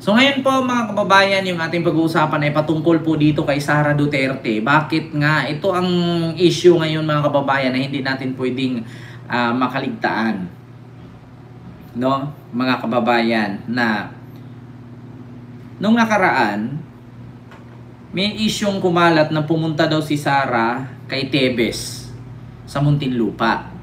So ngayon po mga kababayan, yung ating pag-uusapan ay patungkol po dito kay Sara Duterte. Bakit nga? Ito ang issue ngayon mga kababayan na hindi natin pwedeng makaligtaan. No? Mga kababayan, na nung nakaraan, may isyong kumalat na pumunta daw si Sara kay Tebes sa Muntinlupa.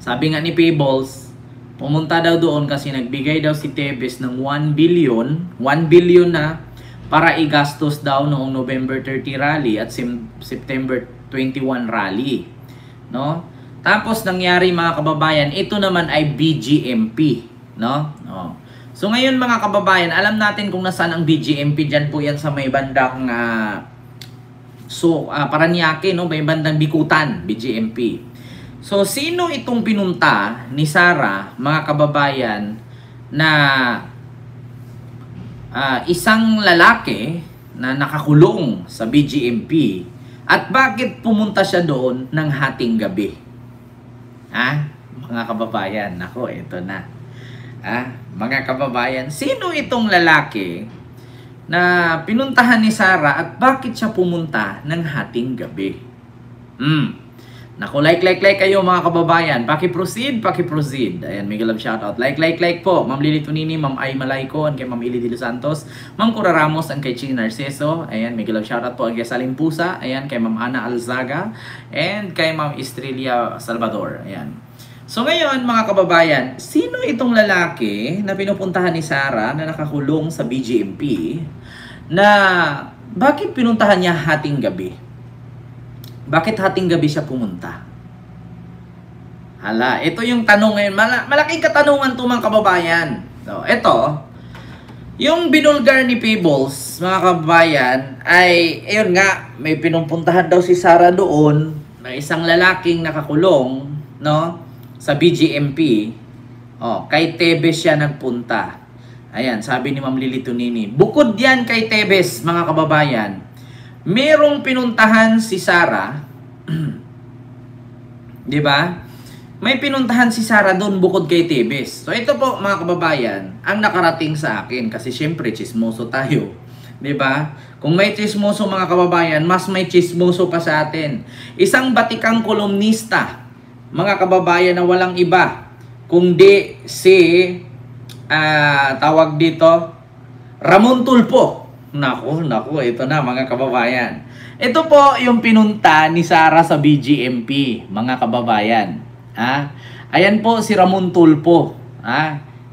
Sabi nga ni Peebles, pumunta daw doon kasi nagbigay daw si Tebes ng 1 billion na para igastos daw noong November 30 rally at September 21 rally. No? Tapos nangyari mga kababayan, ito naman ay BGMP. No? Oh. So ngayon mga kababayan, alam natin kung nasaan ang BGMP. Diyan po yan sa may bandang Paranaque, no? May bandang Bikutan, BGMP. So, sino itong pinunta ni Sara, mga kababayan, na isang lalaki na nakakulong sa BGMP at bakit pumunta siya doon ng hating gabi? Mga kababayan, nako, ito na. Mga kababayan, sino itong lalaki na pinuntahan ni Sara at bakit siya pumunta ng hating gabi? Naku, like kayo mga kababayan. Paki-proceed. Ayan, mega love shoutout. Like po. Ma'am Lily Tunini, Ma'am Ay Malayco, and kay Ma'am Ili de Los Santos, Ma'am Cora Ramos, and kay Ching Narciso. Ayan, mega love shoutout po. And kay Salim Pusa. Ayan, kay Ma'am Ana Alzaga, and kay Ma'am Estrella Salvador. Ayan. So ngayon mga kababayan, sino itong lalaki na pinupuntahan ni Sara na nakakulong sa BGMP na bakit pinuntahan niya hating gabi? Bakit hating gabi siya pumunta? Hala, ito yung tanong ngayon. Malaking katanungan to mga kababayan. So, ito, yung binulgar ni Peebles, mga kababayan, ay, ayun nga, may pinupuntahan daw si Sara doon, na isang lalaking nakakulong, no, sa BGMP. Kay Tebes siya nagpunta. Ayan, sabi ni Ma'am Lily Tunini. Bukod yan kay Tebes, mga kababayan, merong pinuntahan si Sara. 'Di ba? May pinuntahan si Sara doon bukod kay Tebes. So ito po mga kababayan, ang nakarating sa akin kasi syempre chismoso tayo. 'Di ba? Kung may chismoso mga kababayan, mas may chismoso pa sa atin. Isang batikang kolumnista, mga kababayan, na walang iba kundi si tawag dito Ramon Tulfo. Naku, ito na mga kababayan. Ito po yung pinunta ni Sara sa BGMP, mga kababayan. Ayan po si Ramon Tulfo.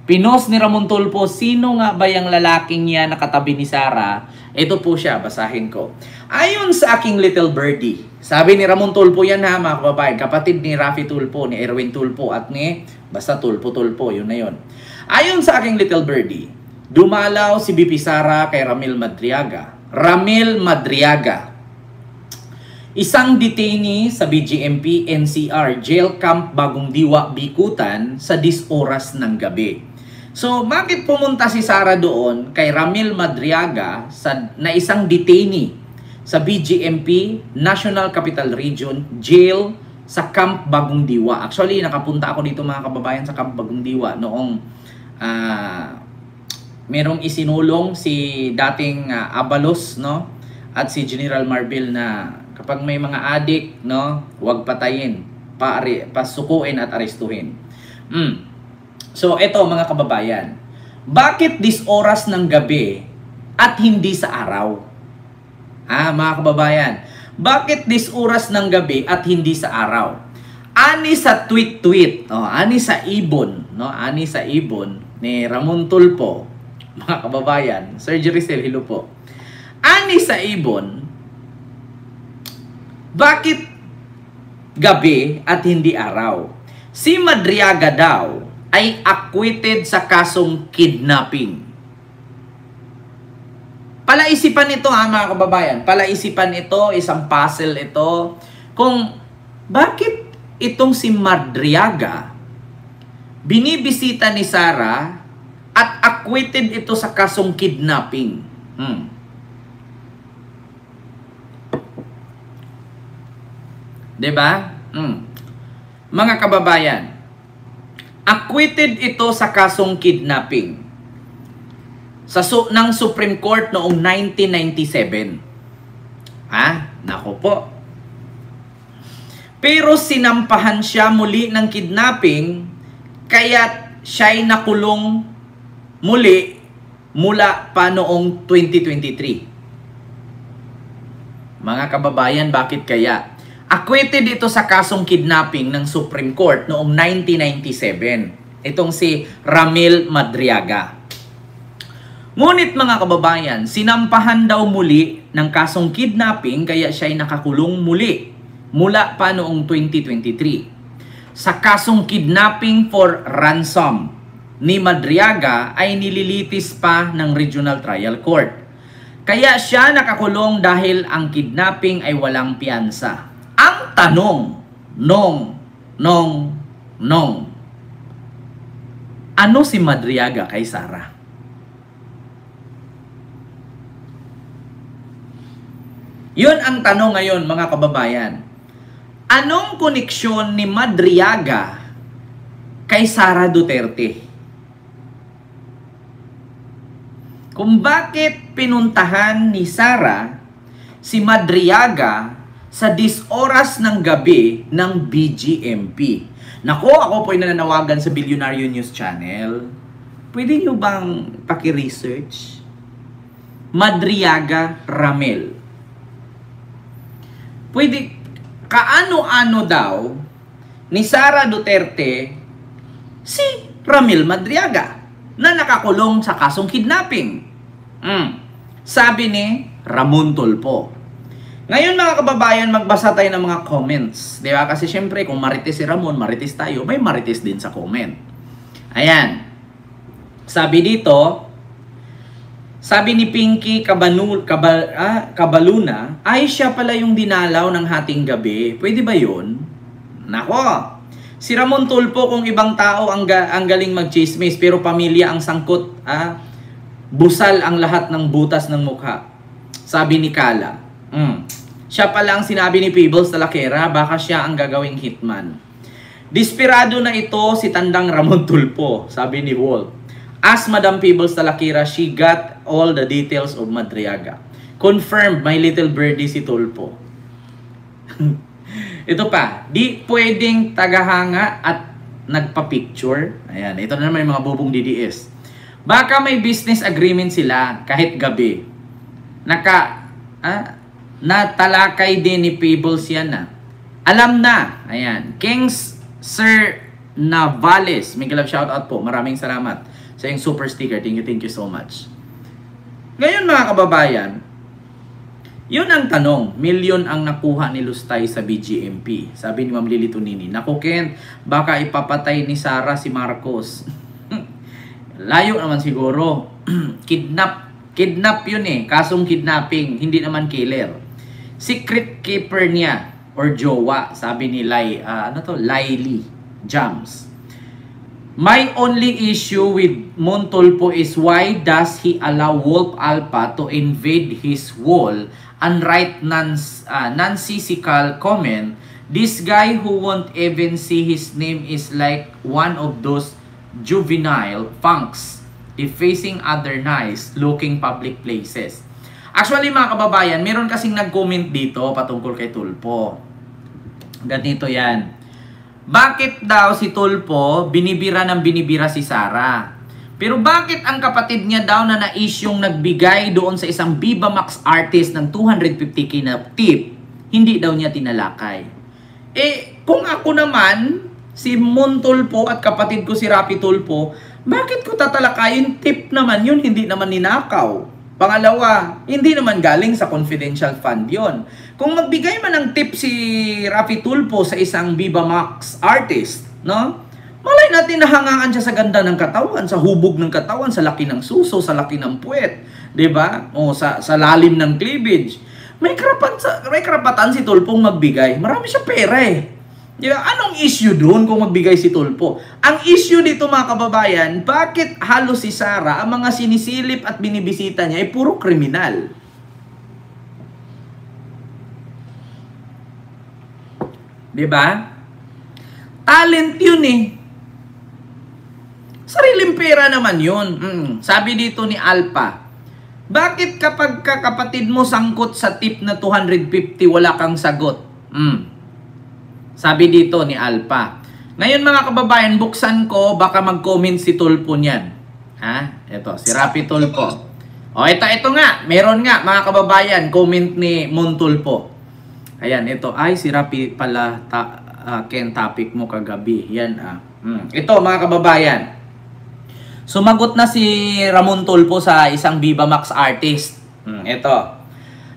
Pinost ni Ramon Tulfo, sino nga ba yung lalaking niya nakatabi ni Sara? Ito po siya, basahin ko. Ayon sa aking little birdie, sabi ni Ramon Tulfo yan mga kababayan, kapatid ni Rafi Tulfo, ni Erwin Tulfo, at ni, basta Tulfo, yun na yun. Ayon sa aking little birdie, dumalaw si BP Sara kay Ramil Madriaga. Isang detainee sa BGMP NCR Jail Camp Bagong Diwa, Bikutan sa 10 oras ng gabi. So, bakit pumunta si Sara doon kay Ramil Madriaga na isang detainee sa BGMP National Capital Region Jail sa Camp Bagong Diwa? Actually, nakapunta ako dito mga kababayan sa Camp Bagong Diwa noong merong isinulong si dating Abalos, no, at si General Marbil na kapag may mga adik, no, huwag patayin, pasukuin at arestuhin. So eto mga kababayan, bakit 10 oras ng gabi at hindi sa araw? Mga kababayan, bakit 10 oras ng gabi at hindi sa araw? Ani sa tweet, ani sa ibon, no, ani sa ibon ni Ramon Tulfo, mga kababayan, Sir Jerisel, hello po. Ani sa ibon, bakit gabi at hindi araw? Si Madriaga daw ay acquitted sa kasong kidnapping. Palaisipan ito mga kababayan, palaisipan ito, isang puzzle ito, kung bakit itong si Madriaga binibisita ni Sara at acquitted ito sa kasong kidnapping. Diba? Mga kababayan, acquitted ito sa kasong kidnapping. ng Supreme Court noong 1997. Nako po. Pero sinampahan siya muli ng kidnapping, kaya siya'y nakulong muli mula pa noong 2023. Mga kababayan, bakit kaya? Acquitted ito sa kasong kidnapping ng Supreme Court noong 1997. Itong si Ramil Madriaga. Ngunit mga kababayan, sinampahan daw muli ng kasong kidnapping kaya siya'y nakakulong muli mula pa noong 2023. Sa kasong kidnapping for ransom ni Madriaga ay nililitis pa ng Regional Trial Court. Kaya siya nakakulong dahil ang kidnapping ay walang piyansa. Ang tanong, ano si Madriaga kay Sara? Yun ang tanong ngayon mga kababayan. Anong koneksyon ni Madriaga kay Sara Duterte? Kung bakit pinuntahan ni Sara si Madriaga sa 10 oras ng gabi ng BGMP? Nako, ako po'y nananawagan sa Bilyonaryo News Channel. Pwede nyo bang paki-research? Madriaga Ramil. Pwede, kaano-ano daw ni Sara Duterte si Ramil Madriaga na nakakulong sa kasong kidnapping. Sabi ni Ramon Tulfo. Ngayon mga kababayan, magbasa tayo ng mga comments. Di ba? Kasi syempre kung marites si Ramon, marites tayo, may marites din sa comment. Ayan. Sabi dito, sabi ni Pinky Cabaluna, ay siya pala yung dinalaw ng Hating Gabi. Pwede ba yun? Nako! Si Ramon Tulfo, kung ibang tao ang galing mag-chismis, pero pamilya ang sangkot, busal ang lahat ng butas ng mukha. Sabi ni Kala. Siya pala ang sinabi ni Peebles Talakera, baka siya ang gagawing hitman. Desperado na ito si Tandang Ramon Tulfo, sabi ni Wolf. As Madam Peebles Talakera, she got all the details of Madriaga. Confirmed, my little birdie si Tulfo. Ito pa, di pwedeng tagahanga at nagpa-picture. Ayan, ito na naman yung mga bubong DDS. Baka may business agreement sila kahit gabi. Natalakay din ni Peebles yan . Alam na. Ayan. Kings Sir Navales. May love shoutout po. Maraming salamat sa yung super sticker. Thank you so much. Ngayon mga kababayan, yun ang tanong. Milyon ang nakuha ni Lustay sa BGMP. Sabi ni Ma'am Lily Tunini, naku Ken, baka ipapatay ni Sara si Marcos. Layo naman siguro. Kidnap yun kasong kidnapping, hindi naman killer. Secret keeper niya or jowa, sabi ni Laili Jams. My only issue with Montulfo is why does he allow Wolf Alpha to invade his wall and write nonsensical comment? This guy who won't even see his name is like one of those juvenile punks defacing other nice looking public places. Actually mga kababayan, meron kasing nag-comment dito patungkol kay Tulfo. Ganito yan. Bakit daw si Tulfo binibira si Sara? Pero bakit ang kapatid niya daw na na-issue'ng nagbigay doon sa isang Viva Max artist ng 250k na tip, hindi daw niya tinalakay? Kung ako naman, si Mon Tulfo at kapatid ko si Rapi Tulfo, bakit ko tatalakayin? Tip naman yun, hindi naman ninakaw. Pangalawa, hindi naman galing sa confidential fund yon. Kung magbigay man ng tip si Rapi Tulfo sa isang Viva Max artist, no? Malay natin nahangaan siya sa ganda ng katawan, sa hubog ng katawan, sa laki ng suso, sa laki ng puwet, 'di ba? O sa lalim ng cleavage. May karapatan si Tulfong magbigay. Marami siya pera . Diba? Anong issue doon kung magbigay si Tulfo? Ang issue dito mga kababayan, bakit halos si Sara, ang mga sinisilip at binibisita niya ay puro kriminal? Diba? Talent yun . Sariling pera naman yun. Sabi dito ni Alpha, bakit kapag kapatid mo sangkot sa tip na 250, wala kang sagot? Sabi dito ni Alpha. Ngayon mga kababayan, buksan ko, baka mag-comment si Tulpo niyan. Ha? Ito, si Rapi Tulpo. O, ito nga. Meron nga, mga kababayan, comment ni Montulpo. Ayan, ito. Ay, si Rapi pala, Ken, topic mo kagabi. Yan, Ito, mga kababayan. Sumagot na si Ramon Tulpo sa isang Viva Max artist. Ito.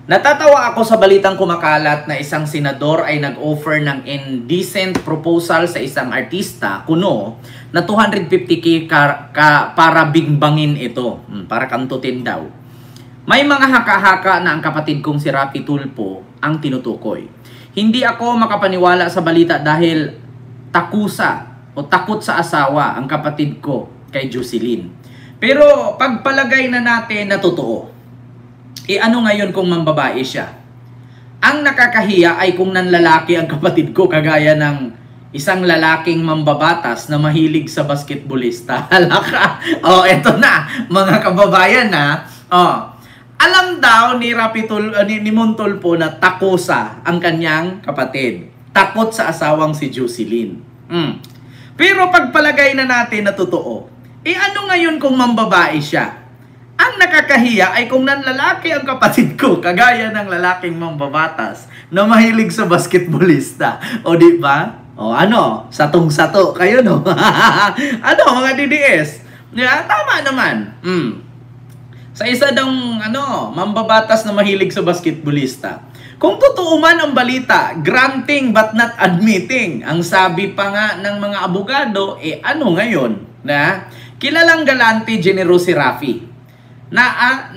Natatawa ako sa balitang kumakalat na isang senador ay nag-offer ng indecent proposal sa isang artista, kuno, na 250k para bingbangin ito. Para kantutin daw. May mga haka-haka na ang kapatid kong si Rapi Tulpo ang tinutukoy. Hindi ako makapaniwala sa balita dahil takusa o takot sa asawa ang kapatid ko kay Jocelyn. Pero pagpalagay na natin na totoo, ano ngayon kung mambabae siya? Ang nakakahiya ay kung nanlalaki ang kapatid ko kagaya ng isang lalaking mambabatas na mahilig sa basketballista. Halaka. Eto na, mga kababayan na. Alam daw ni ni Montulpo na takusa ang kanyang kapatid. Takot sa asawang si Jocelyn. Pero pagpalagay na natin na totoo, ano ngayon kung mambabae siya? Ang nakakahiya ay kung nanlalaki ang kapatid ko, kagaya ng lalaking mambabatas na mahilig sa basketballista. O di ba? Satong-sato kayo, no? Mga DDS? Tama naman. Sa isa daw, mambabatas na mahilig sa basketballista. Kung totoo man ang balita, granting but not admitting. Ang sabi pa nga ng mga abogado, ano ngayon? Kilalang galante, generous si Rafi.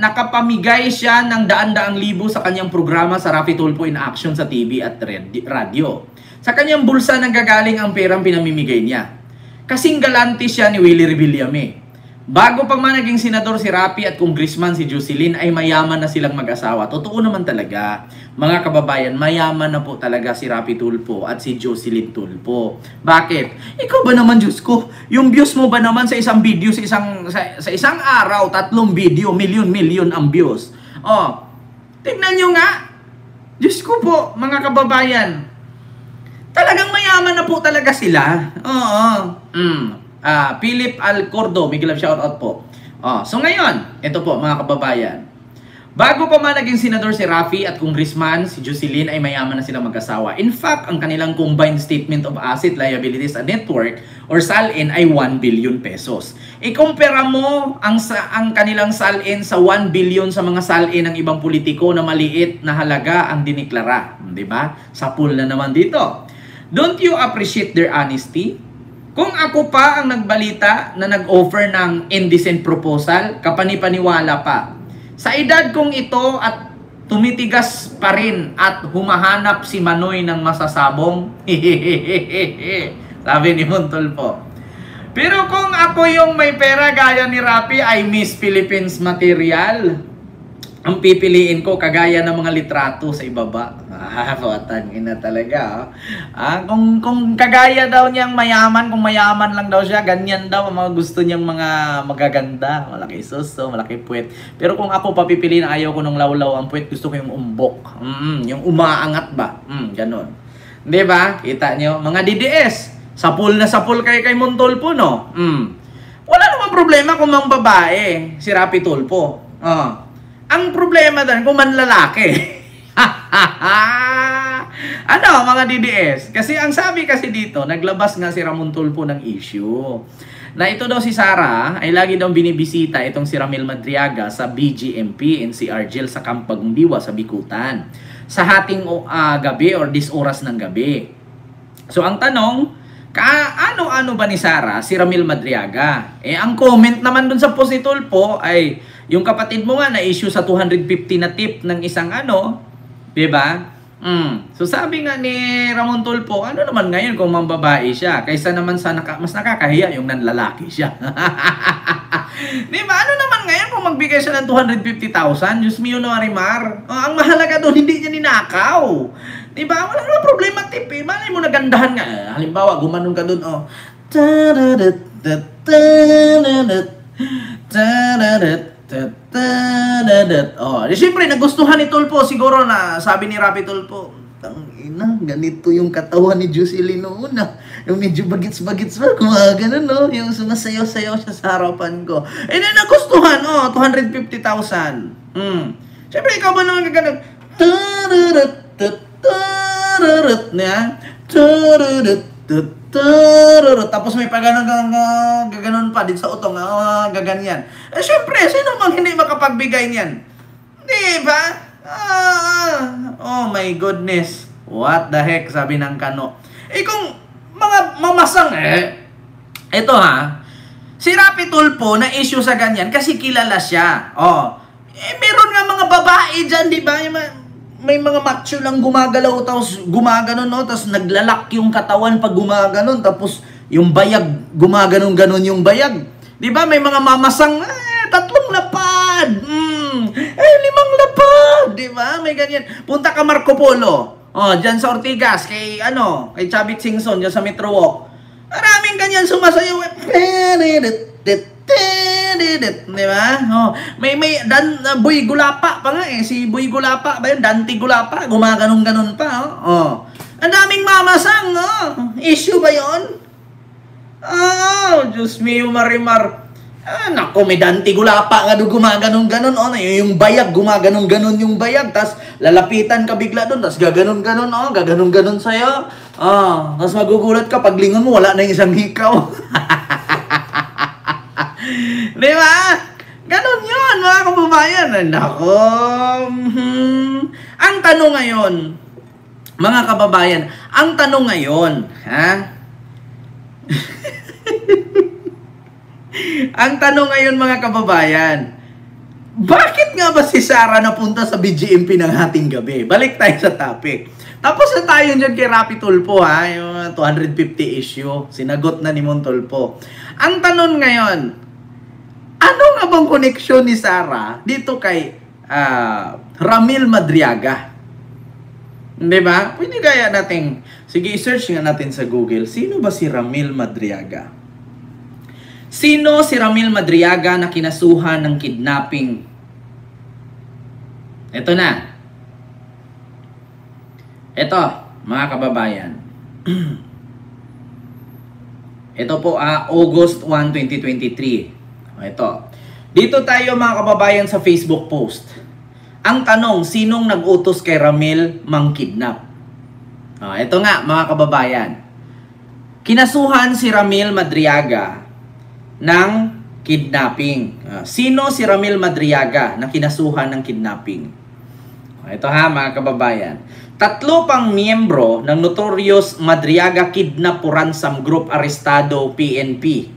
Nakapamigay siya ng daan-daang libo sa kanyang programa sa Rapi Tulpo in Action sa TV at radio. Sa kanyang bulsa nanggagaling ang perang pinamimigay niya. Kasing galante siya ni Willie Revillame. Bago pa man naging senador si Rapi at congressman si Jocelyn ay mayaman na silang mag-asawa. Totoo naman talaga, mga kababayan, mayaman na po talaga si Rapi Tulpo at si Jocelyn Tulpo. Bakit? Ikaw ba naman, Diyos ko? Yung views mo ba naman sa isang video, sa isang araw, 3 video, milyon ang views? Tignan nyo nga. Diyos ko po, mga kababayan. Talagang mayaman na po talaga sila. Philip Alcordo, big love shoutout po. So ngayon, ito po mga kababayan. Bago pa man naging senador si Rafi at congressman si Jocelyn ay mayaman na silang mag-asawa. In fact, ang kanilang combined statement of asset, liabilities and net worth or SALN ay 1 billion pesos. Ikumpara mo ang kanilang SALN sa 1 billion sa mga SALN ng ibang politiko na maliit na halaga ang diniklara. Diba? Sa pool na naman dito. Don't you appreciate their honesty? Kung ako pa ang nagbalita na nag-offer ng indecent proposal, kapanipaniwala pa. Sa edad kong ito at tumitigas pa rin at humahanap si Manoy ng masasabong, sabi ni Montulpo. Pero kung ako yung may pera gaya ni Rapi ay Miss Philippines material, ang pipiliin ko kagaya ng mga litrato sa ibaba. Kawatan ina talaga. Kung kagaya daw niyang mayaman, kung mayaman lang daw siya, ganyan daw ang mga gusto niyang mga magaganda. Malaki suso, malaki puwet. Pero kung ako papipiliin, ayaw ko ng lawlaw ang puwet, gusto ko yung umbok. Yung umaangat ba? Ganon. Di ba? Kita niyo? Mga DDS, sapul na sapul kay Montulpo, no? Wala namang problema kung mang babae, si Rapi Tulpo. Ang problema doon kung manlalaki. Mga DDS? Kasi ang sabi kasi dito, naglabas nga si Ramon Tulpo ng issue. Na ito daw si Sara ay lagi daw binibisita itong si Ramil Madriaga sa BGMP NCR Jail sa Camp Bagong Diwa sa Bikutan. Sa hating gabi or oras ng gabi. So ang tanong, ano ba ni Sara si Ramil Madriaga? Ang comment naman dun sa post ni Tulpo ay yung kapatid mo nga na issue sa 250 na tip ng isang diba? So sabi nga ni Ramon Tulpo, ano naman ngayon kung mambabae siya? Kaysa naman sa mas nakakahiya yung nanlalaki siya. Diba? Ano naman ngayon kung magbigay siya ng 250,000? Diyos mio no, Arimar. Ang mahalaga doon, hindi niya ninakaw. Diba? Wala naman problema tip. Malay mo nagandahan nga. Halimbawa, gumanon ka doon. Oh, siyempre nagustuhan ni Tulpo siguro na sabi ni Rapi Tulpo, ina, ganito yung katawan ni Jocelyn noon na. Yung medyo bagits-bagits pa, gumagano, no? Yung sumasayaw-sayaw siya sa harapan ko. Eh, na nagustuhan, 250,000. Siyempre, ikaw ba naman gaganon? Tapos may gaganon pa din sa utong, gaganyan. Eh, siyempre, sino mang hindi makapagbigay niyan? Di ba? Oh my goodness. What the heck, sabi ng Kano. Eh, kung mga mamasang ito si Rapi Tulpo na issue sa ganyan kasi kilala siya. Meron nga mga babae dyan, di ba? May mga macho lang gumagalaw, tapos gumaganon, no? Tapos naglalak yung katawan pag gumaganon, tapos yung bayag, gumaganon-ganon yung bayag. Di ba? May mga mamasang, 3 lapad, 5 lapad, di ba? May ganyan. Punta ka Marco Polo. Diyan sa Ortigas, kay Chavit Singson, diyan sa Metro Walk. Maraming ganyan sumasayaw. Di ba? May Boy Gulapa pa nga si Boy Gulapa ba yun? Dante Gulapa, gumaganong-ganon pa. Ang daming mamasang, issue ba yun? Diyos mio Marimar. Nako, may Dante Gulapa nga doon gumaganon-ganon. Yung bayag, gumaganon-ganon yung bayag. Tapos lalapitan ka bigla doon. Tapos gaganon-ganon, gaganon-ganon sa'yo. Tapos magugulat ka, paglingon mo, wala na yung isang hikaw. Di ba? Ganon yun, mga kababayan. Nako. Ang tanong ngayon, mga kababayan, ang tanong ngayon, ang tanong ngayon, mga kababayan, bakit nga ba si Sara napunta sa BGMP ng Hating Gabi? Balik tayo sa topic. Tapos na tayo dyan kay Rapi Tulpo, yung 250 issue. Sinagot na ni Mon Tulpo. Ang tanong ngayon, ano nga bang koneksyon ni Sara dito kay Ramil Madriaga? Diba? Pwede kaya natin, sige, search nga natin sa Google, sino ba si Ramil Madriaga? Sino si Ramil Madriaga na kinasuhan ng kidnapping? Ito na. Ito, mga kababayan. Ito po, August 1, 2023. Ito. Dito tayo, mga kababayan, sa Facebook post. Ang tanong, sinong nag-utos kay Ramil mang-kidnap? Ito nga, mga kababayan. Kinasuhan si Ramil Madriaga ng kidnapping. Sino si Ramil Madriaga na kinasuhan ng kidnapping? Ito mga kababayan. 3 pang miyembro ng Notorious Madriaga Kidnap Ransom Group arestado PNP.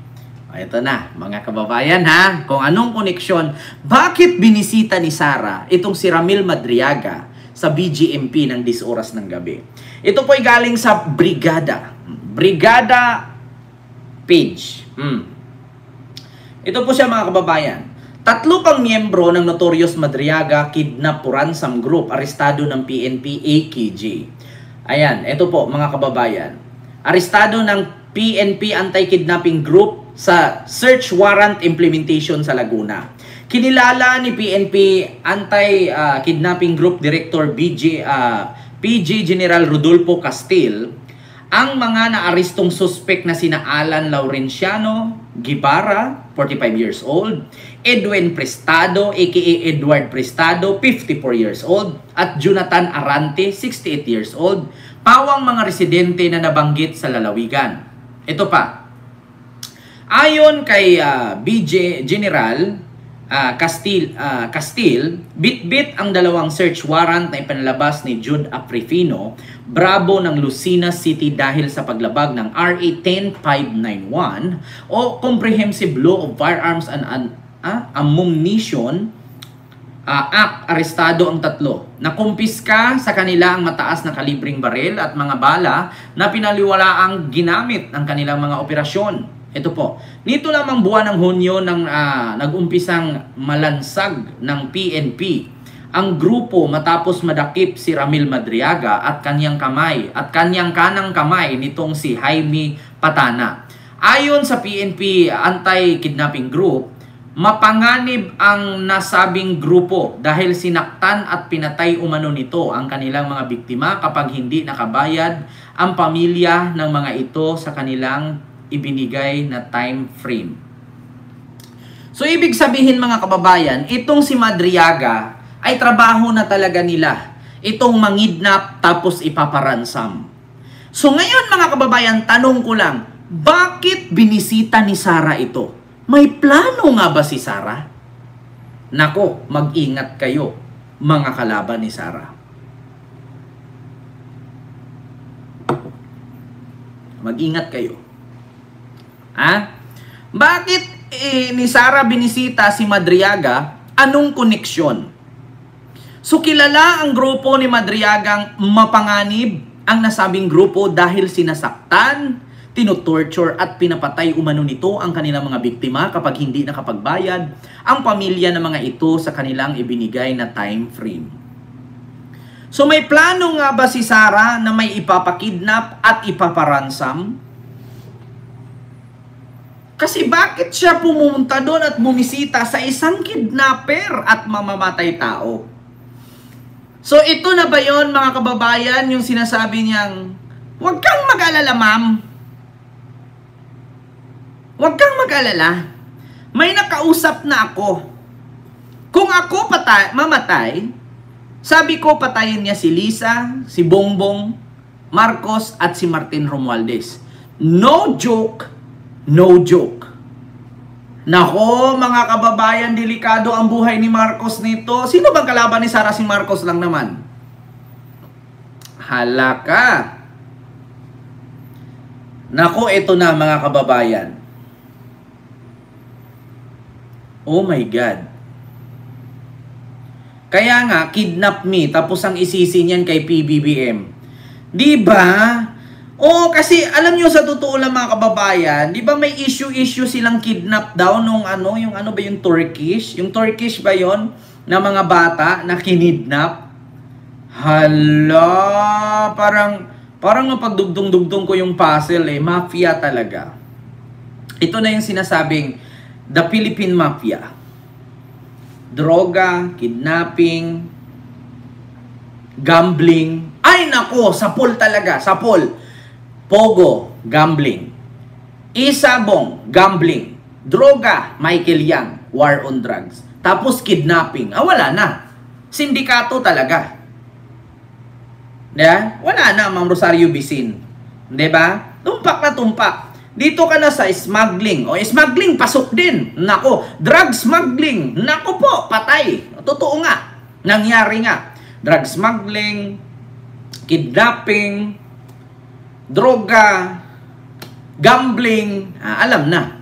Ito na, mga kababayan kung anong koneksyon, bakit binisita ni Sara itong si Ramil Madriaga sa BGMP ng 10 oras ng gabi. Ito po ay galing sa Brigada page. Ito po siya, mga kababayan. 3 pang miyembro ng Notorious Madriaga Kidnap Ransom Group arestado ng PNP AKG. Ayan, ito po, mga kababayan. Arestado ng PNP Anti-Kidnapping Group sa search warrant implementation sa Laguna. Kinilala ni PNP Anti-Kidnapping Group Director PG General Rodolfo Castil ang mga naarestong suspect na sina Alan Laurenciano Guevara, 45 years old, Edwin Prestado, aka Edward Prestado, 54 years old, at Jonathan Arante, 68 years old, pawang mga residente na nabanggit sa lalawigan. Ito pa. Ayon kay BJ General Castil, bit-bit ang 2 search warrant na ipinalabas ni Jude Aprifino, Bravo ng Lucena City dahil sa paglabag ng RA 10591 o Comprehensive Law of Firearms and Ammunition Act. Arestado ang 3. Nakumpiska sa kanila ang mataas na kalibreng baril at mga bala na pinaliwalaang ginamit ng kanilang mga operasyon. Ito po, nito lamang buwan ng Hunyo nang nag-umpisang malansag ng PNP ang grupo matapos madakip si Ramil Madriaga at kanyang kanang kamay nitong si Jaime Patana. Ayon sa PNP Anti-Kidnapping Group, mapanganib ang nasabing grupo dahil sinaktan at pinatay umano nito ang kanilang mga biktima kapag hindi nakabayad ang pamilya ng mga ito sa kanilang ibinigay na time frame. So ibig sabihin mga kababayan, itong si Madriaga ay trabaho na talaga nila. Itong mangidnap tapos ipaparansam. So ngayon mga kababayan, tanong ko lang, bakit binisita ni Sara ito? May plano nga ba si Sara? Nako, mag-ingat kayo, mga kalaban ni Sara. Mag-ingat kayo. Ha? Bakit ni Sara binisita si Madriaga? Anong koneksyon? So kilala ang grupo ni Madriagang mapanganib ang nasabing grupo dahil sinasaktan, tinutorture at pinapatay umano nito ang kanilang mga biktima kapag hindi nakapagbayad ang pamilya ng mga ito sa kanilang ibinigay na time frame. So may plano nga ba si Sara na may ipapakidnap at ipaparansam? Kasi bakit siya pumunta doon at bumisita sa isang kidnapper at mamamatay tao? So ito na ba yon mga kababayan, yung sinasabi niyang, huwag kang mag-alala ma'am. Huwag kang mag-alala. May nakausap na ako. Kung ako mamatay, sabi ko patayin niya si Lisa, si Bongbong Marcos at si Martin Romualdez. No joke, no joke. Nako mga kababayan, delikado ang buhay ni Marcos nito. Sino bang kalaban ni Sara? Si Marcos lang naman. Halaka. Nako, ito na mga kababayan. Oh my God. Kaya nga, kidnap me, tapos ang isisi niyan kay PBBM. Diba? Oo, kasi alam nyo sa totoo lang mga kababayan, di ba may issue silang kidnap daw nung yung ano ba yung Turkish? Yung Turkish ba yon na mga bata na kinidnap? Hala, parang napagdugtong-dugtong ko yung puzzle mafia talaga. Ito na yung sinasabing the Philippine Mafia. Droga, kidnapping, gambling. Ay nako, sapol talaga, sapol. Pogo, gambling. Isabong, gambling. Droga, Michael Yang, war on drugs. Tapos kidnapping. Wala na. Sindikato talaga. Diba? Wala na, Ma'am Rosario Bisin. Diba? Tumpak na tumpak. Dito ka na sa smuggling. O smuggling, pasok din. Nako, drug smuggling. Nako po, patay. Totoo nga. Nangyari nga. Drug smuggling, kidnapping, droga, gambling, alam na.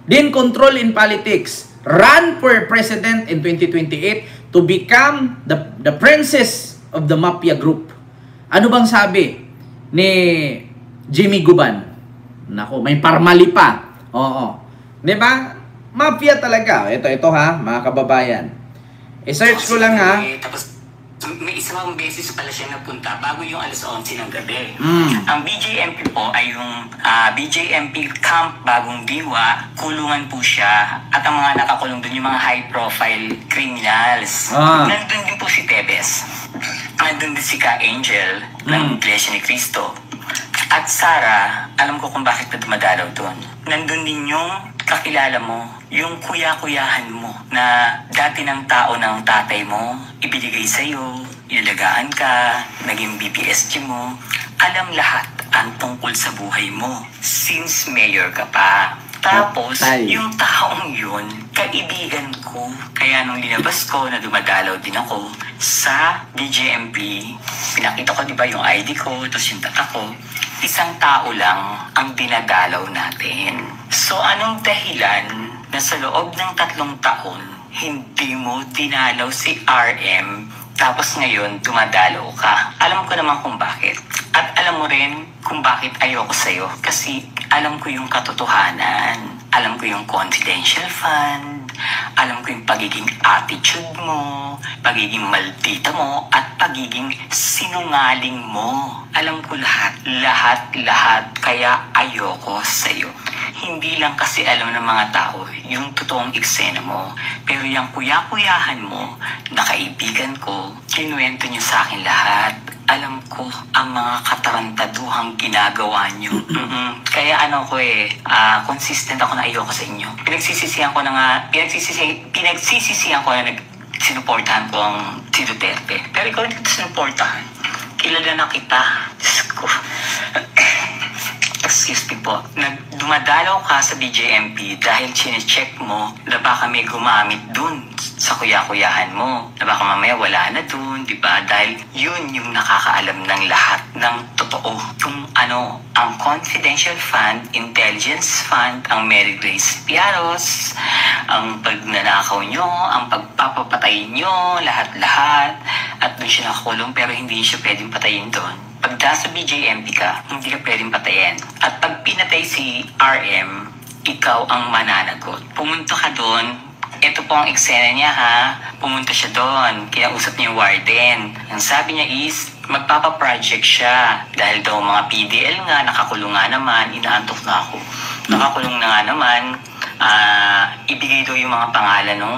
Then control in politics. Run for president in 2028 to become the princess of the mafia group. Ano bang sabi ni Jimmy Guban? Nako, may parmali pa. Oo. 'Di ba? Mafia talaga. Ito ha, mga kababayan. I-search ko lang ha. Tapos may isang beses pala siya napunta bago yung alas 11 ng gabi. Ang BJMP po ay yung BJMP Camp Bagong Diwa. Kulungan po siya at ang mga nakakulong doon yung mga high-profile criminals. Nandun din po si Tebes. Nandun din si Ka Angel ng Iglesia ni Cristo. At Sara, alam ko kung bakit na dumadalaw doon. Nandun din yung kakilala mo, yung kuya-kuyahan mo na dati ng tao ng tatay mo, ibinigay sa'yo, inalagaan ka, naging BPSG mo, alam lahat ang tungkol sa buhay mo since mayor ka pa. Tapos, yung taong yun, kaibigan ko. Kaya nung linabas ko na dumadalaw din ako sa BJMP, pinakita ko diba yung ID ko, tapos yung tata ko, isang tao lang ang dinadalaw natin. So anong dahilan na sa loob ng 3 taon, hindi mo dinalaw si RM, tapos ngayon dumadalaw ka? Alam ko naman kung bakit. At alam mo rin kung bakit ayoko sa'yo. Kasi alam ko yung katotohanan. Alam ko yung confidential fund. Alam ko yung pagiging attitude mo, pagiging maldita mo, at pagiging sinungaling mo. Alam ko lahat, lahat, kaya ayoko sa'yo. Hindi lang kasi alam ng mga tao yung totoong eksena mo, pero yung kuya-kuyahan mo na kaibigan ko, kinuwento niyo sa akin lahat. Alam ko ang mga katarantaduhang ginagawa niyo. Kaya consistent ako na ayoko sa inyo. Pinagsisisihan ko na sinuportahan ko ang si Duterte. Pero ikaw hindi kita sinuportahan. Kilala na kita. Diyos ko. Excuse me po. Dumadalaw ka sa BJMP dahil chinecheck mo na baka may gumamit dun sa kuya-kuyahan mo. Na baka mamaya wala na dun, di ba? Dahil yun yung nakakaalam ng lahat ng totoo. Kung ano, ang confidential fund, intelligence fund, ang Mary Grace Piaros, ang pagnanakaw nyo, ang pagpapapatay nyo, lahat-lahat. At dun siya nakakulong pero hindi siya pwedeng patayin doon. Pag sa BJMP ka, hindi ka pwedeng patayin. At pag pinatay si RM, ikaw ang mananagot. Pumunta ka doon, ito po ang eksena niya ha, pumunta siya doon, kinausap niya yung warden. Ang sabi niya is, magpapaproject siya. Dahil daw mga PDL nga, nakakulong nga naman, inaantok na ako. Nakakulong na nga naman, ibigay daw yung mga pangalan ng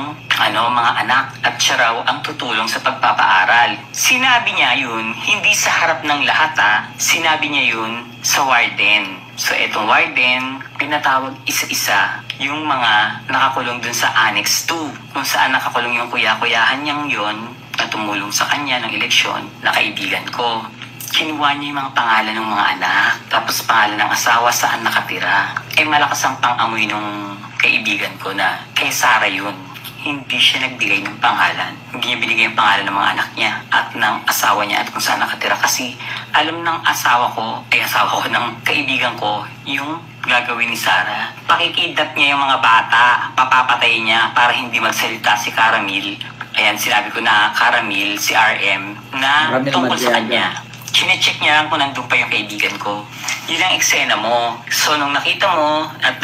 mga anak at siya raw ang tutulong sa pagpapaaral. Sinabi niya yun, hindi sa harap ng lahat sinabi niya yun sa warden. So etong warden, pinatawag isa-isa yung mga nakakulong dun sa Annex 2, kung saan nakakulong yung kuya-kuyahan niyang yun na tumulong sa kanya ng eleksyon na kaibigan ko. Kinuha niya yung mga pangalan ng mga anak, tapos pangalan ng asawa saan nakatira. Malakas ang pang-amoy nung kaibigan ko na kay Sarah yun. Hindi siya nagbigay ng pangalan. Hindi niya binigay ang pangalan ng mga anak niya at ng asawa niya at kung saan nakatira. Kasi alam ng asawa ko ng kaibigan ko, yung gagawin ni Sarah. Pakikidnap niya yung mga bata, papapatay niya para hindi magsalita si Caramil. Ayan, sinabi ko na Caramil, si RM, na tungkol sa kanya. Chinecheck niya lang kung nandun pa yung kaibigan ko. Yun ang eksena mo. So, nung nakita mo at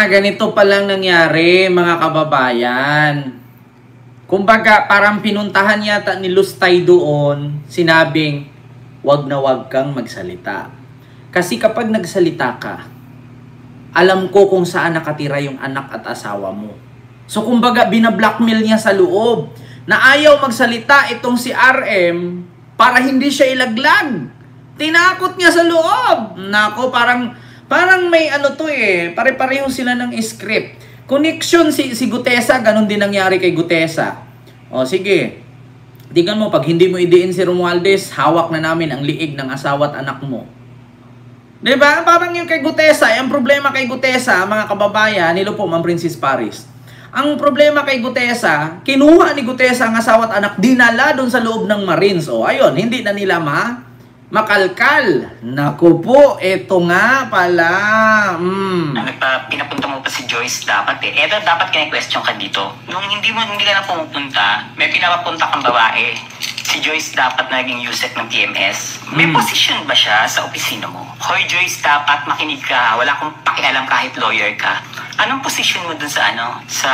ganito palang nangyari, mga kababayan. Kumbaga, parang pinuntahan yata ni Lustay doon, sinabing, wag na wag kang magsalita. Kasi kapag nagsalita ka, alam ko kung saan nakatira yung anak at asawa mo. So, kumbaga, binablockmail niya sa loob na ayaw magsalita itong si RM para hindi siya ilaglag. Tinakot niya sa loob. Nako, parang may pare-pareho sila ng script. Connection si Gutesa, ganun din nangyari kay Gutesa. O sige, tingnan mo, pag hindi mo idiin si Romualdez, hawak na namin ang liig ng asawa at anak mo. Diba? Parang yung kay Gutesa, ang problema kay Gutesa, mga kababayan, nilo po, Ma'am Princess Paris. Ang problema kay Gutesa, kinuha ni Gutesa ang asawa at anak, dinala doon sa loob ng Marines. O ayun, hindi na nila makalkal. Naku po, eto nga pala. Pinapunta mo pa si Joyce dapat Eto dapat kine-question ka dito. Nung hindi ka na pumupunta, may pinapapunta kang babae. Si Joyce dapat naging USEC ng PMS. May position ba siya sa opisina mo? Hoy Joyce, dapat makinig ka. Wala akong pakialam kahit lawyer ka. Anong position mo dun sa sa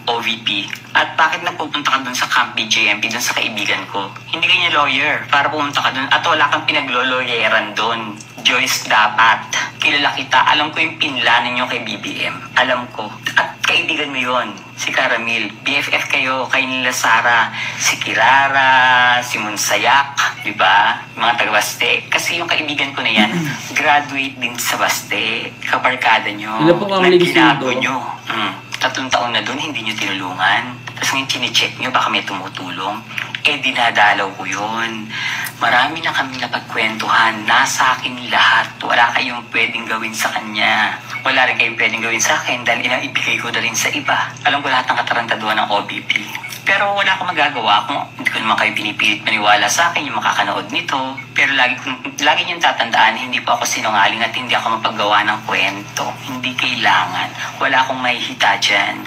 OVP? At bakit nagpupunta ka dun sa Camp BJMP, dun sa kaibigan ko? Hindi ka niya lawyer para pumunta ka dun at wala kang pinaglo-lawyeran dun. Joyce, dapat. Kilala kita. Alam ko yung pinlanan niyo kay BBM. Alam ko. At kaibigan mo yun. Si Caramil. BFF kayo. Kay nila Sara. Si Kirara. Si Monsayak. Diba? Mga taga-Baste. Kasi yung kaibigan ko na yan, graduate din sa Baste. Kabarkada nyo. Nagginago nyo. 3 taon na dun, hindi nyo tinulungan. Tapos ngayon chinecheck nyo, baka may tumutulong. Dinadalaw ko yun. Marami na kami napagkwentuhan. Nasa akin lahat. Wala kayong pwedeng gawin sa kanya. Wala rin kayong pwedeng gawin sa akin dahil ibigay ko na rin sa iba. Alam ko lahat ng katarantaduhan ng OBP. Pero wala akong magagawa kung hindi ko naman kayo pinipilit maniwala sa akin yung makakanood nito. Pero lagi niyong tatandaan, hindi po ako sinungaling at hindi ako mapaggawa ng kwento. Hindi kailangan. Wala akong mahihita dyan.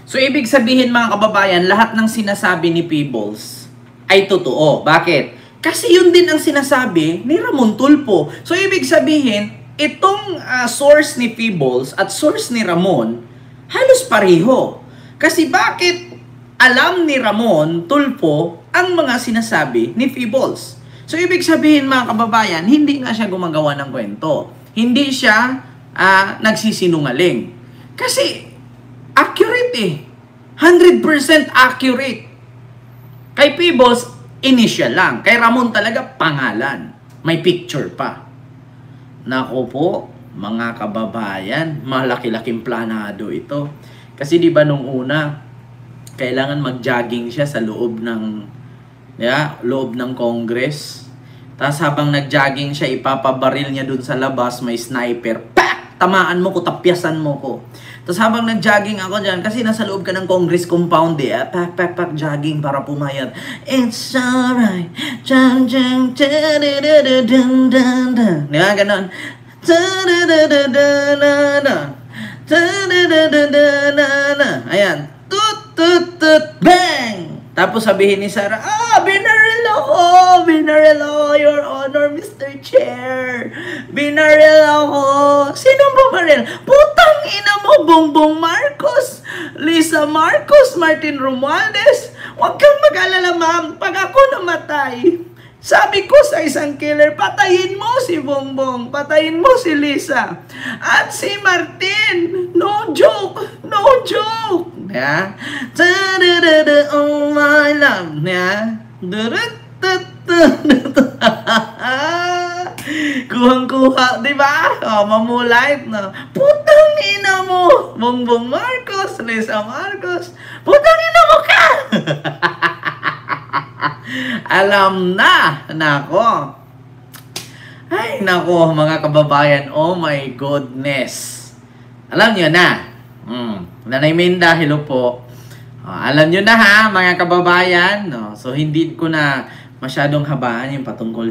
So, ibig sabihin mga kababayan, lahat ng sinasabi ni Peebles ay totoo. Bakit? Kasi yun din ang sinasabi ni Ramon Tulfo. So, ibig sabihin, itong source ni Peebles at source ni Ramon, halos pareho. Kasi bakit alam ni Ramon Tulfo ang mga sinasabi ni Feebles? So, ibig sabihin mga kababayan, hindi nga siya gumagawa ng kwento. Hindi siya nagsisinungaling. Kasi, accurate eh. 100% accurate. Kay Feebles, initial lang. Kay Ramon talaga, pangalan. May picture pa. Nako po, mga kababayan, malaki-laking planado ito. Kasi di ba nung una, kailangan mag-jogging siya sa loob ng Congress. Tapos habang nag-jogging siya, ipapabaril niya dun sa labas, may sniper. Pak! Tamaan mo ko, tapyasan mo ko. Tapos habang nag-jogging ako dyan, kasi nasa loob ka ng Congress compound pak, jogging para pumayat. It's alright. Di ba, ganon. Ayan. Bang! Tapos sabihin ni Sara, binaril ako, Your Honor, Mr. Chair. Binaril ako. Sinong bumaril? Putang ina mo, Bongbong Marcos, Lisa Marcos, Martin Romualdez. Huwag kang mag-alala, ma'am. Pag ako namatay, sabi ko sa isang killer, patayin mo si Bongbong, patayin mo si Lisa, at si Martin. No joke, no joke. Yeah? Oh my love. Yeah? Kuhang-kuha, di ba? Mamulait na. Putang ina mo, Bongbong Marcos, Lisa Marcos. Putang ina mo ka! Alam na, nako. Ay, nako, mga kababayan, oh my goodness. Alam nyo na. Nanay Minda, hello po. Alam nyo na ha, mga kababayan. No? So, hindi ko na masyadong habaan yung patungkol